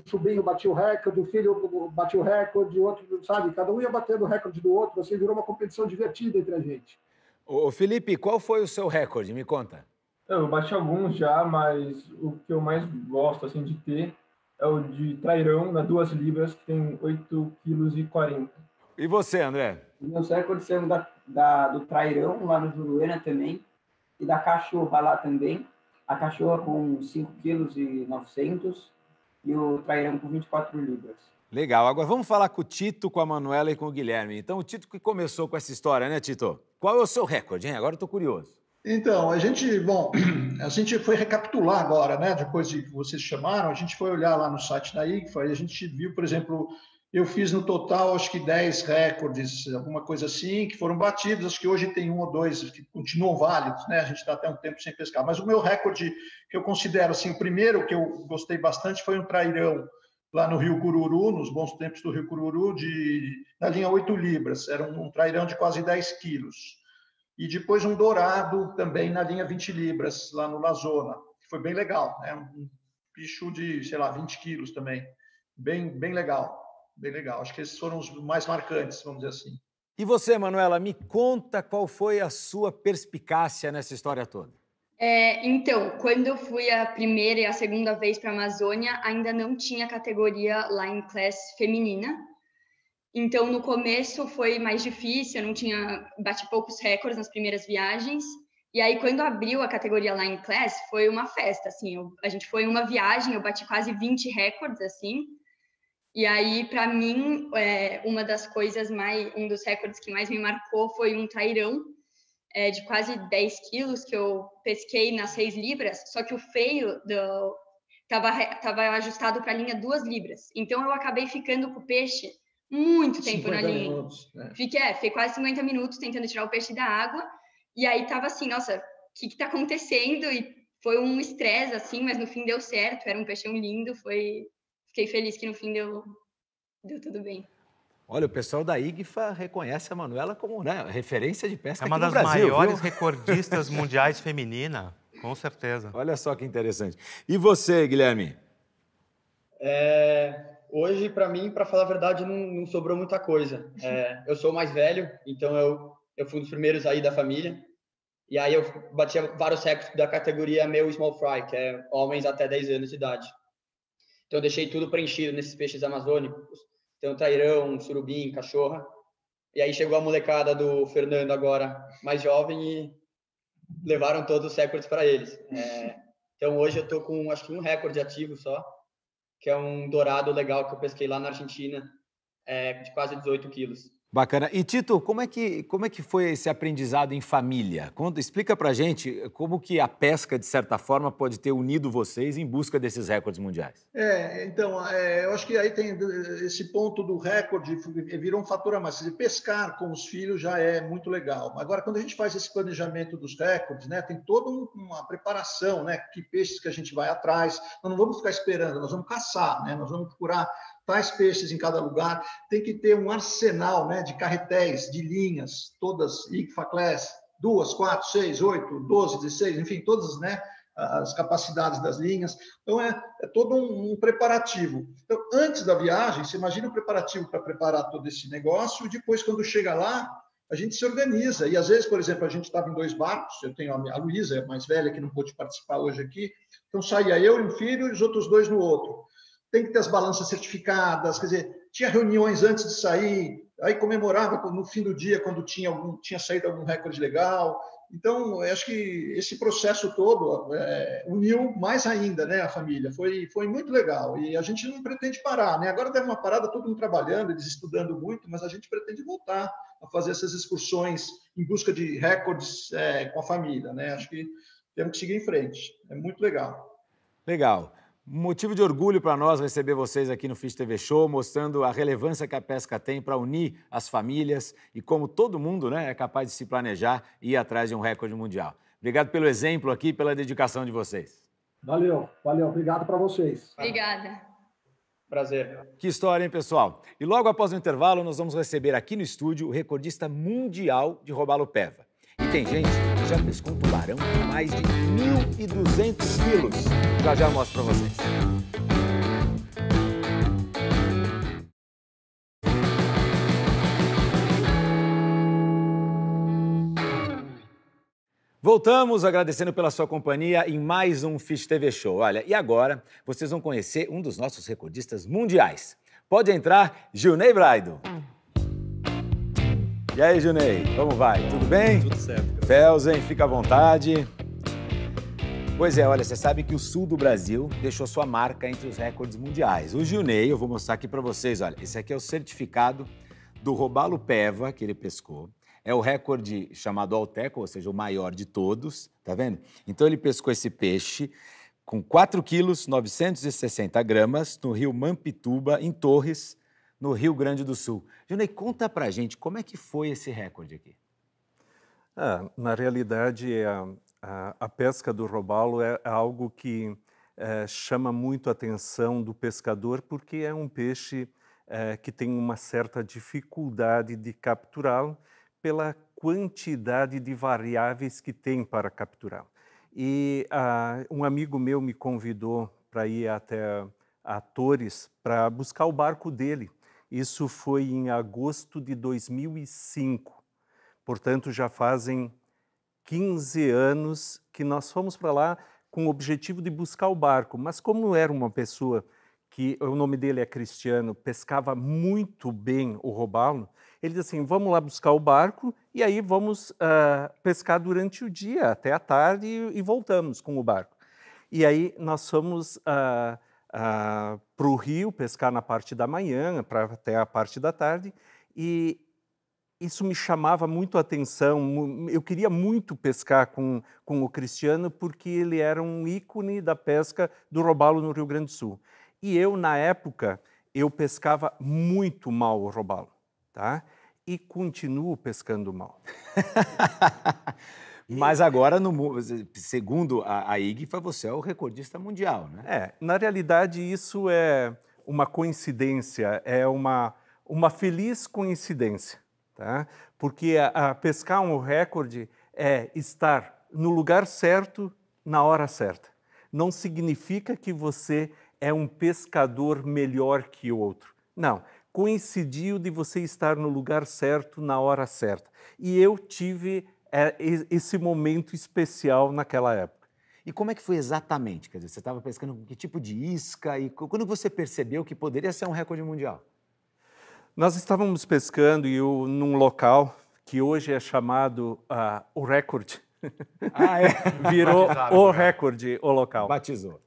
sobrinho batia o recorde, o filho batia o recorde, o outro, sabe? Cada um ia batendo o recorde do outro, assim, virou uma competição divertida entre a gente. Ô Felipe, qual foi o seu recorde? Me conta. Eu bati alguns já, mas o que eu mais gosto assim, de ter é o de trairão, na 2 libras, que tem 8,40 kg. E você, André? Meus recordes são do trairão, lá no Juruena também, e da cachorra lá também. A cachorra com 5,9 kg e o trairão com 24 libras. Legal. Agora vamos falar com o Tito, com a Manuela e com o Guilherme. Então, o Tito que começou com essa história, né, Tito? Qual é o seu recorde, hein? Agora eu tô curioso. Então, a gente foi recapitular agora, né? Depois de que vocês chamaram, a gente foi olhar lá no site da IGFA e a gente viu, por exemplo, Eu fiz no total, acho que 10 recordes, alguma coisa assim, que foram batidos. Acho que hoje tem 1 ou 2 que continuam válidos, né? A gente está até um tempo sem pescar. Mas o meu recorde, que eu considero assim, o primeiro que eu gostei bastante foi um trairão lá no Rio Cururu, nos bons tempos do Rio Cururu, na linha 8 libras. Era um trairão de quase 10 quilos. E depois um dourado também na linha 20 libras, lá no Lazona, que foi bem legal, né? Um bicho de, sei lá, 20 quilos também. Bem legal. Bem legal. Acho que esses foram os mais marcantes, vamos dizer assim. E você, Manuela, me conta qual foi a sua perspicácia nessa história toda. Então, quando eu fui a primeira e a segunda vez para a Amazônia, ainda não tinha categoria Line Class feminina. Então, no começo foi mais difícil, eu bati poucos recordes nas primeiras viagens. E aí, quando abriu a categoria Line Class, foi uma festa, assim. A gente foi em uma viagem, eu bati quase 20 recordes, assim. E aí, para mim, um dos recordes que mais me marcou foi um trairão de quase 10 quilos que eu pesquei nas 6 libras, só que o freio estava ajustado para a linha 2 libras. Então, eu acabei ficando com o peixe muito tempo na linha. Minutos, né? Fiquei quase 50 minutos tentando tirar o peixe da água. E aí, tava assim, nossa, o que está acontecendo? E foi um estresse, assim, mas no fim deu certo. Era um peixão lindo, Fiquei feliz que no fim deu tudo bem. Olha, o pessoal da IGFA reconhece a Manuela como, né, referência de pesca aqui no Brasil. É uma das maiores recordistas mundiais feminina, com certeza. Olha só que interessante. E você, Guilherme? Hoje, para mim, para falar a verdade, não sobrou muita coisa. Eu sou o mais velho, então eu fui um dos primeiros aí da família. E aí eu batia vários recordes da categoria meu Small Fry, que é homens até 10 anos de idade. Então, eu deixei tudo preenchido nesses peixes amazônicos. Então, trairão, surubim, cachorra. E aí chegou a molecada do Fernando agora, mais jovem, e levaram todos os recordes para eles. Então, hoje eu estou com, acho que um recorde ativo só, que é um dourado legal que eu pesquei lá na Argentina, de quase 18 quilos. Bacana. E, Tito, como é que foi esse aprendizado em família? Explica pra gente como que a pesca, de certa forma, pode ter unido vocês em busca desses recordes mundiais. Então, eu acho que aí tem esse ponto do recorde, virou um fator a mais. Pescar com os filhos já é muito legal. Agora, quando a gente faz esse planejamento dos recordes, né, tem toda uma preparação, né, que peixes que a gente vai atrás. Nós não vamos ficar esperando, nós vamos caçar, né, nós vamos procurar tais peixes em cada lugar, tem que ter um arsenal, né, de carretéis, de linhas, todas IGFA Class, 2, 4, 6, 8, 12, 16, enfim, todas, né, as capacidades das linhas. Então, é todo um preparativo. Então, antes da viagem, você imagina o preparativo para preparar todo esse negócio, e depois, quando chega lá, a gente se organiza. E, às vezes, por exemplo, a gente estava em 2 barcos, eu tenho a Luísa, a mais velha, que não pôde participar hoje aqui, então saía eu e um filho e os outros 2 no outro. Tem que ter as balanças certificadas, quer dizer, tinha reuniões antes de sair, aí comemorava no fim do dia quando tinha saído algum recorde legal. Então, eu acho que esse processo todo uniu mais ainda, né, a família. Foi muito legal e a gente não pretende parar, né? Agora deve uma parada, todo mundo trabalhando, eles estudando muito, mas a gente pretende voltar a fazer essas excursões em busca de recordes com a família, né? Acho que temos que seguir em frente. É muito legal. Legal. Motivo de orgulho para nós receber vocês aqui no Fish TV Show, mostrando a relevância que a pesca tem para unir as famílias e como todo mundo, né, é capaz de se planejar e ir atrás de um recorde mundial. Obrigado pelo exemplo aqui, pela dedicação de vocês. Valeu. Obrigado para vocês. Obrigada. Prazer. Que história, hein, pessoal? E logo após o intervalo, nós vamos receber aqui no estúdio o recordista mundial de robalo peva. E tem gente que já pescou um tubarão com mais de 1.200 quilos. Já mostro para vocês. Voltamos agradecendo pela sua companhia em mais um Fish TV Show. Olha, e agora vocês vão conhecer um dos nossos recordistas mundiais. Pode entrar, Gilney Braido. E aí, Gilney, como vai? Tudo bem? Tudo certo. Felsen, fica à vontade. Pois é, olha, você sabe que o sul do Brasil deixou sua marca entre os recordes mundiais. O Gilney, eu vou mostrar aqui para vocês, olha, esse aqui é o certificado do robalo peva que ele pescou. É o recorde chamado Alteco, ou seja, o maior de todos, tá vendo? Então ele pescou esse peixe com 4 quilos, 960 gramas, no rio Mampituba, em Torres, no Rio Grande do Sul. Gilney, conta pra gente como é que foi esse recorde aqui. Na realidade, a pesca do robalo é algo que chama muito a atenção do pescador, porque é um peixe que tem uma certa dificuldade de capturá-lo pela quantidade de variáveis que tem para capturá-lo. E um amigo meu me convidou para ir até a Torres para buscar o barco dele. Isso foi em agosto de 2005. Portanto, já fazem 15 anos que nós fomos para lá com o objetivo de buscar o barco. Mas como era uma pessoa que, o nome dele é Cristiano, pescava muito bem o robalo, ele disse assim, vamos lá buscar o barco e aí vamos pescar durante o dia, até a tarde, e voltamos com o barco. E aí nós fomos para o rio pescar na parte da manhã, até a parte da tarde, e isso me chamava muito a atenção. Eu queria muito pescar com o Cristiano, porque ele era um ícone da pesca do robalo no Rio Grande do Sul. E eu, na época, eu pescava muito mal o robalo, tá? E continuo pescando mal. Mas agora, segundo a IGFA, você é o recordista mundial, né? Na realidade, isso é uma coincidência, é uma feliz coincidência, tá? Porque pescar um recorde é estar no lugar certo, na hora certa. Não significa que você é um pescador melhor que o outro. Não, coincidiu de você estar no lugar certo, na hora certa. E eu tive esse momento especial naquela época. E como é que foi exatamente? Quer dizer, você estava pescando com que tipo de isca? E quando você percebeu que poderia ser um recorde mundial? Nós estávamos pescando num local que hoje é chamado o recorde. Virou o recorde, o local.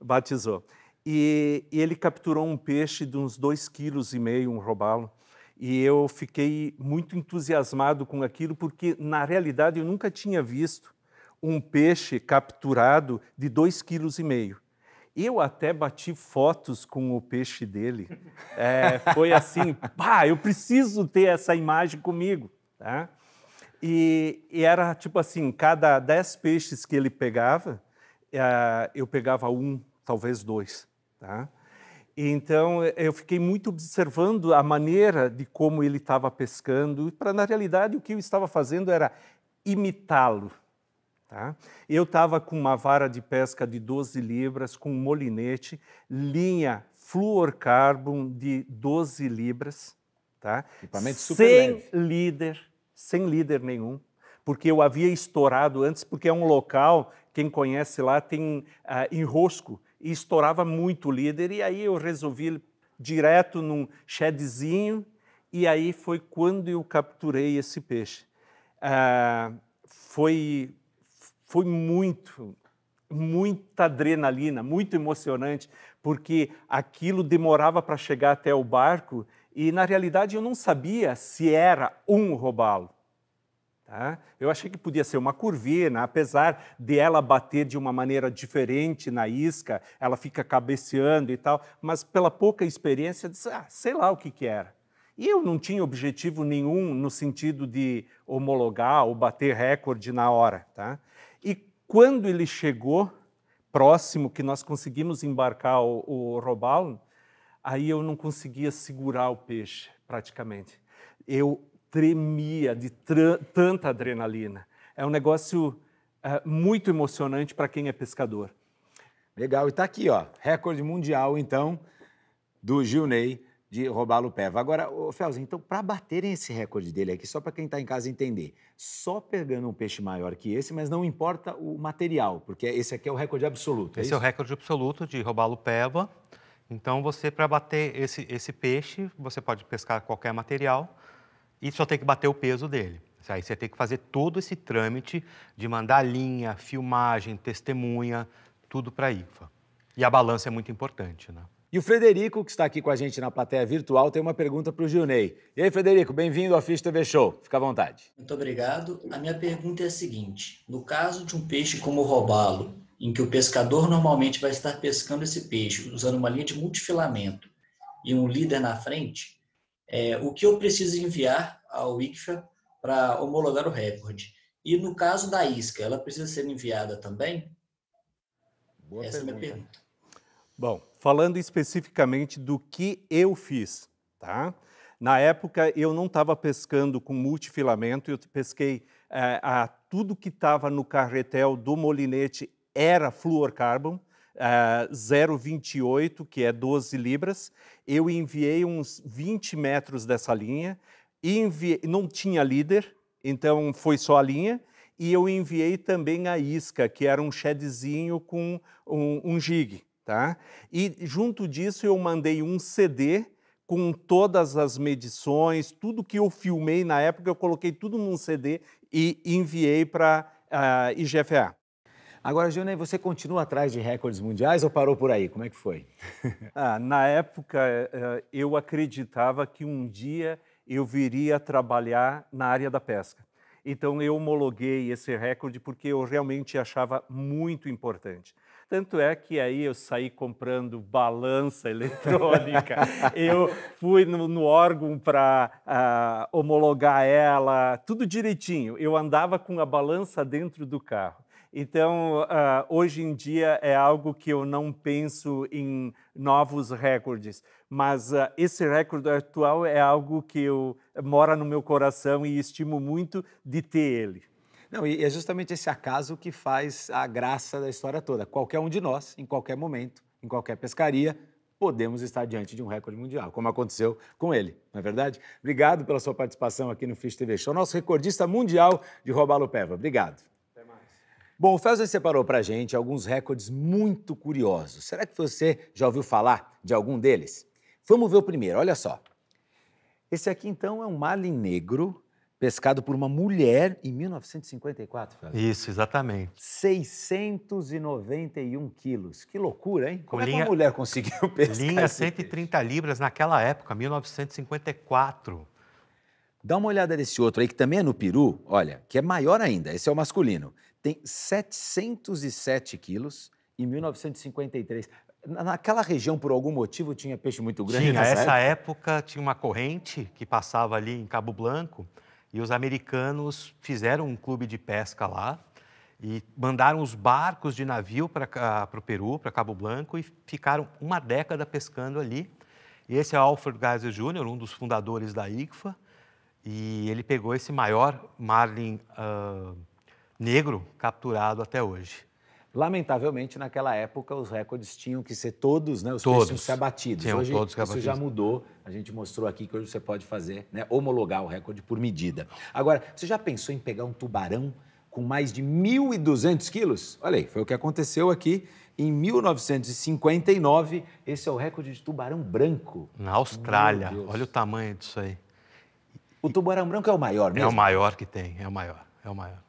Batizou. E ele capturou um peixe de uns 2,5 kg, um robalo. E eu fiquei muito entusiasmado com aquilo, porque, na realidade, eu nunca tinha visto um peixe capturado de 2,5 kg. Eu até bati fotos com o peixe dele. Foi assim, eu preciso ter essa imagem comigo. Tá? E era tipo assim, cada 10 peixes que ele pegava, eu pegava 1, talvez 2. Tá? Então, eu fiquei muito observando a maneira de como ele estava pescando. Na realidade, o que eu estava fazendo era imitá-lo. Tá? Eu estava com uma vara de pesca de 12 libras, com um molinete, linha fluorocarbon de 12 libras. Tá? Equipamento super leve. Sem líder nenhum, porque eu havia estourado antes, porque é um local, quem conhece lá, tem enrosco, e estourava muito o líder, e aí eu resolvi direto num shedzinho, e aí foi quando eu capturei esse peixe. Foi muita adrenalina, muito emocionante, porque aquilo demorava para chegar até o barco, e na realidade eu não sabia se era um robalo. Tá? Eu achei que podia ser uma curvina, apesar de ela bater de uma maneira diferente na isca, ela fica cabeceando e tal, mas pela pouca experiência, eu disse, sei lá o que era. E eu não tinha objetivo nenhum no sentido de homologar ou bater recorde na hora. Tá? E quando ele chegou próximo, que nós conseguimos embarcar o robalo, aí eu não conseguia segurar o peixe, praticamente. Eu tremia de tanta adrenalina. É um negócio muito emocionante para quem é pescador. Legal, e está aqui, ó, recorde mundial, então, do Gilney de robalo peva. Agora, Felzi, então, para baterem esse recorde dele aqui, só para quem está em casa entender, só pegando um peixe maior que esse, mas não importa o material, porque esse aqui é o recorde absoluto. Esse é o recorde absoluto de robalo peva. Então, para bater esse peixe, você pode pescar qualquer material e só tem que bater o peso dele. Aí você tem que fazer todo esse trâmite de mandar linha, filmagem, testemunha, tudo para a IGFA. E a balança é muito importante, né? E o Frederico, que está aqui com a gente na plateia virtual, tem uma pergunta para o Gilney. E aí, Frederico, bem-vindo ao Fish TV Show. Fica à vontade. Muito obrigado. A minha pergunta é a seguinte. No caso de um peixe como o robalo, em que o pescador normalmente vai estar pescando esse peixe usando uma linha de multifilamento e um líder na frente, o que eu preciso enviar ao ICFA para homologar o recorde? E no caso da isca, ela precisa ser enviada também? Boa Essa pergunta. é a minha pergunta. Bom, falando especificamente do que eu fiz, tá? Na época, eu não estava pescando com multifilamento, eu pesquei tudo que estava no carretel do molinete era fluorocarbon, 0,28, que é 12 libras. Eu enviei uns 20 metros dessa linha, não tinha líder, então foi só a linha, e eu enviei também a isca, que era um shedzinho com um jig, tá? E junto disso eu mandei um CD com todas as medições, tudo que eu filmei na época, eu coloquei tudo num CD e enviei para a IGFA. Agora, Gilney, você continua atrás de recordes mundiais ou parou por aí? Como é que foi? Na época, eu acreditava que um dia eu viria trabalhar na área da pesca. Então, eu homologuei esse recorde porque eu realmente achava muito importante. Tanto é que aí eu saí comprando balança eletrônica, eu fui no órgão para homologar ela, tudo direitinho. Eu andava com a balança dentro do carro. Então, hoje em dia é algo que eu não penso em novos recordes, mas esse recorde atual é algo que mora no meu coração e estimo muito de ter ele. Não, e é justamente esse acaso que faz a graça da história toda. Qualquer um de nós, em qualquer momento, em qualquer pescaria, podemos estar diante de um recorde mundial, como aconteceu com ele, não é verdade? Obrigado pela sua participação aqui no Fish TV Show, nosso recordista mundial de robalo peva. Obrigado. Até mais. Bom, o Felsen separou para a gente alguns recordes muito curiosos. Será que você já ouviu falar de algum deles? Vamos ver o primeiro, olha só. Esse aqui, então, é um marlin negro pescado por uma mulher em 1954, Felsen. Isso, exatamente. 691 quilos. Que loucura, hein? Como é que uma mulher conseguiu pescar linha 130 libras naquela época, 1954. Dá uma olhada nesse outro aí, que também é no peru, olha, que é maior ainda. Esse é o masculino. Tem 707 quilos em 1953. Naquela região, por algum motivo, tinha peixe muito grande? Tinha, nessa época tinha uma corrente que passava ali em Cabo Blanco e os americanos fizeram um clube de pesca lá e mandaram os barcos de navio para o Peru, para Cabo Blanco, e ficaram uma década pescando ali. E esse é o Alfred Geiser Jr., um dos fundadores da ICFA, e ele pegou esse maior marlin negro capturado até hoje. Lamentavelmente, naquela época, os recordes tinham que ser todos, né? Os peixes tinham que ser abatidos. Hoje, isso já mudou. A gente mostrou aqui que hoje você pode fazer, né, homologar o recorde por medida. Agora, você já pensou em pegar um tubarão com mais de 1.200 quilos? Olha aí, foi o que aconteceu aqui em 1959. Esse é o recorde de tubarão branco. Na Austrália. Olha o tamanho disso aí. O tubarão branco é o maior mesmo? É o maior que tem, é o maior. É o maior.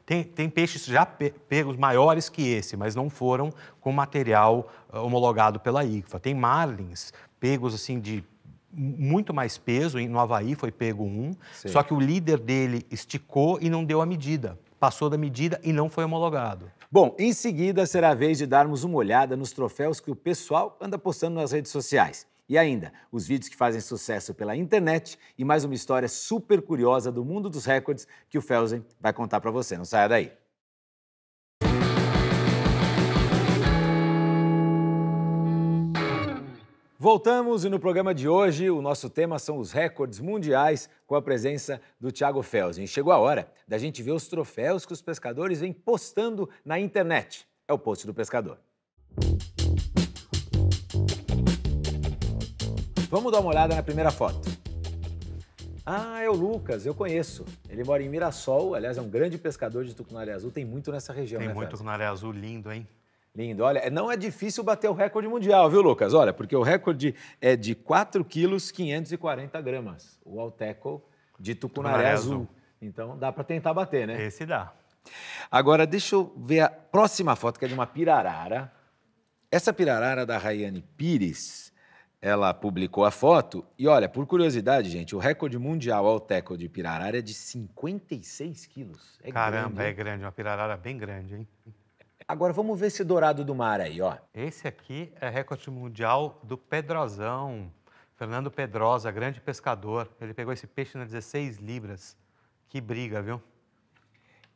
Tem peixes já pegos maiores que esse, mas não foram com material homologado pela ICFA. Tem marlins pegos assim de muito mais peso. No Havaí foi pego um, só que o líder dele esticou e não deu a medida. Passou da medida e não foi homologado. Bom, em seguida será a vez de darmos uma olhada nos troféus que o pessoal anda postando nas redes sociais. E ainda, os vídeos que fazem sucesso pela internet e mais uma história super curiosa do mundo dos recordes que o Felsen vai contar para você. Não saia daí. Voltamos e no programa de hoje o nosso tema são os recordes mundiais com a presença do Thiago Felsen. Chegou a hora da gente ver os troféus que os pescadores vêm postando na internet. É o post do pescador. Vamos dar uma olhada na primeira foto. Ah, é o Lucas, eu conheço. Ele mora em Mirassol, aliás, é um grande pescador de tucunaré azul. Tem muito nessa região, né, Tem muito tucunaré azul lindo, hein? Lindo. Olha, não é difícil bater o recorde mundial, viu, Lucas? Olha, porque o recorde é de 4 quilos 540 gramas. O Alteco de tucunaré azul. Então, dá para tentar bater, né? Esse dá. Agora, deixa eu ver a próxima foto, que é de uma pirarara. Essa pirarara da Rayane Pires... Ela publicou a foto e, olha, por curiosidade, gente, o recorde mundial Alteco de pirarara é de 56 quilos. Caramba, grande, é grande, uma pirarara bem grande, hein? Agora, vamos ver esse dourado do mar aí, ó. Esse aqui é recorde mundial do Pedrozão. Fernando Pedrosa, grande pescador. Ele pegou esse peixe nas 16 libras. Que briga, viu?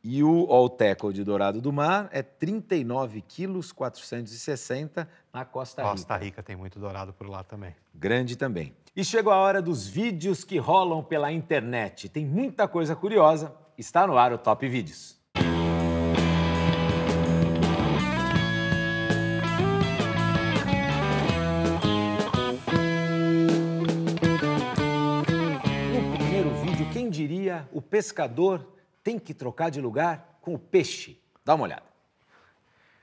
E o All Tackle de dourado do mar é 39 quilos 460 na Costa Rica. Costa Rica tem muito dourado por lá também. Grande também. E chegou a hora dos vídeos que rolam pela internet. Tem muita coisa curiosa. Está no ar o Top Vídeos. No primeiro vídeo, quem diria o pescador tem que trocar de lugar com o peixe? Dá uma olhada.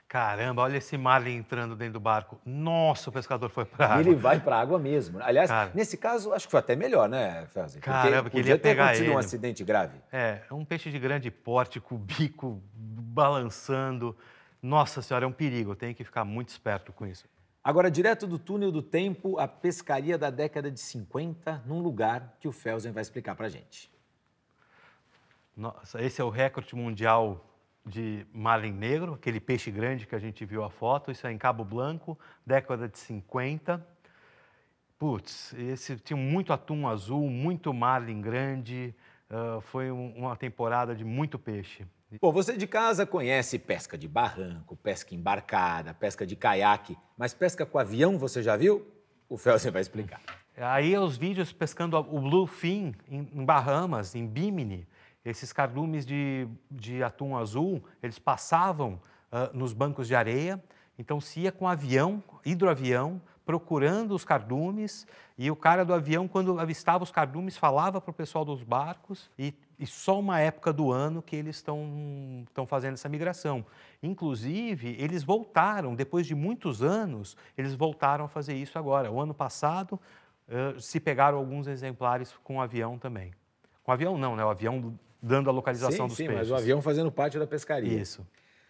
Caramba, olha esse marlin entrando dentro do barco. Nossa, o pescador foi para água. Ele vai para a água mesmo. Aliás, nesse caso, acho que foi até melhor, né, Felsen? Caramba, porque ele ia pegar acontecido ele. um acidente grave. É um peixe de grande porte, com o bico balançando. Nossa Senhora, é um perigo. Tem que ficar muito esperto com isso. Agora, direto do túnel do tempo, a pescaria da década de 50, num lugar que o Felsen vai explicar para a gente. Nossa, esse é o recorde mundial de marlin negro, aquele peixe grande que a gente viu a foto. Isso é em Cabo Blanco, década de 50. Putz, esse tinha muito atum azul, muito marlin grande. Foi uma temporada de muito peixe. Bom, você de casa conhece pesca de barranco, pesca embarcada, pesca de caiaque, mas pesca com avião você já viu? O Felsen vai explicar. Aí os vídeos pescando o bluefin em Bahamas, em Bimini. Esses cardumes de atum azul, eles passavam nos bancos de areia. Então, se ia com avião, hidroavião, procurando os cardumes. E o cara do avião, quando avistava os cardumes, falava para o pessoal dos barcos. E só uma época do ano que eles estão fazendo essa migração. Inclusive, eles voltaram, depois de muitos anos, eles voltaram a fazer isso agora. O ano passado, se pegaram alguns exemplares com avião também. Com avião não, né? O avião dando a localização dos peixes. Mas o avião fazendo parte da pescaria. Isso.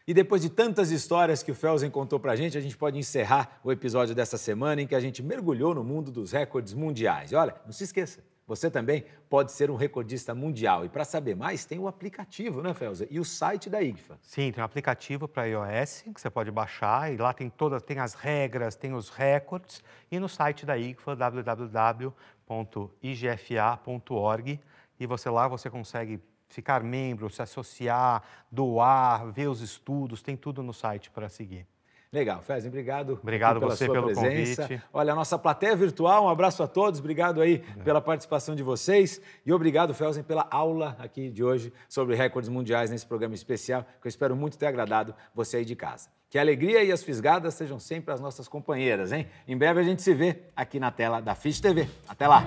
E depois de tantas histórias que o Felsen contou pra gente, a gente pode encerrar o episódio dessa semana em que a gente mergulhou no mundo dos recordes mundiais. E olha, não se esqueça, você também pode ser um recordista mundial. E para saber mais, tem o aplicativo, né, Felsen? E o site da IGFA. Sim, tem um aplicativo para iOS que você pode baixar e lá tem as regras, tem os recordes. E no site da IGFA, www.igfa.org. E você consegue ficar membro, se associar, doar, ver os estudos, tem tudo no site para seguir. Legal, Felsen, obrigado. Obrigado pela você sua pelo presença. convite. Olha, a nossa plateia virtual, um abraço a todos, obrigado aí pela participação de vocês e obrigado, Felsen, pela aula aqui de hoje sobre recordes mundiais nesse programa especial, que eu espero muito ter agradado você aí de casa. Que a alegria e as fisgadas sejam sempre as nossas companheiras, hein? Em breve a gente se vê aqui na tela da Fish TV. Até lá!